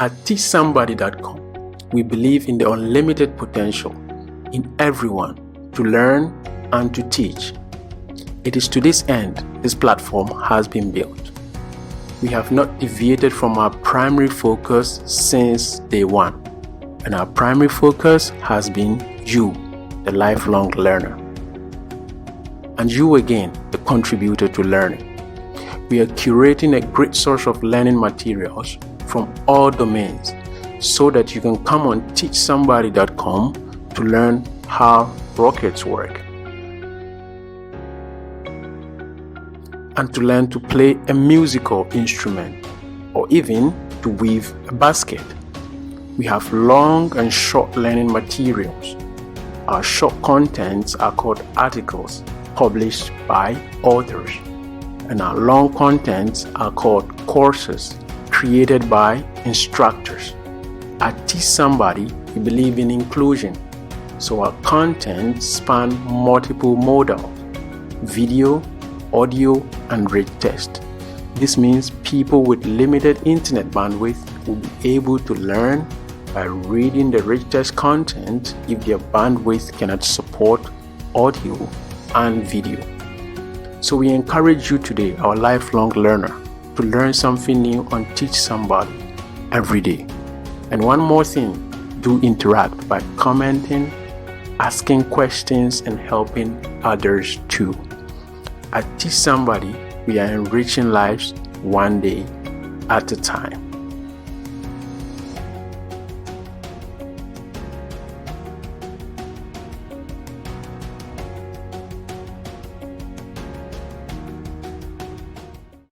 At TeachSomebody.com, we believe in the unlimited potential in everyone to learn and to teach. It is to this end this platform has been built. We have not deviated from our primary focus since day one, and our primary focus has been you, the lifelong learner, and you again, the contributor to learning. We are curating a great source of learning materials from all domains so that you can come on TeachSomebody.com to learn how rockets work and to learn to play a musical instrument or even to weave a basket. We have long and short learning materials. Our short contents are called articles published by authors, and our long contents are called courses created by instructors. At TeachSomebody, we believe in inclusion, so our content span multiple modals: video, audio, and rich text. This means people with limited internet bandwidth will be able to learn by reading the rich text content if their bandwidth cannot support audio and video. So we encourage you today, our lifelong learner, to learn something new on Teach Somebody every day. And one more thing, do interact by commenting, asking questions, and helping others too. At Teach Somebody, we are enriching lives one day at a time.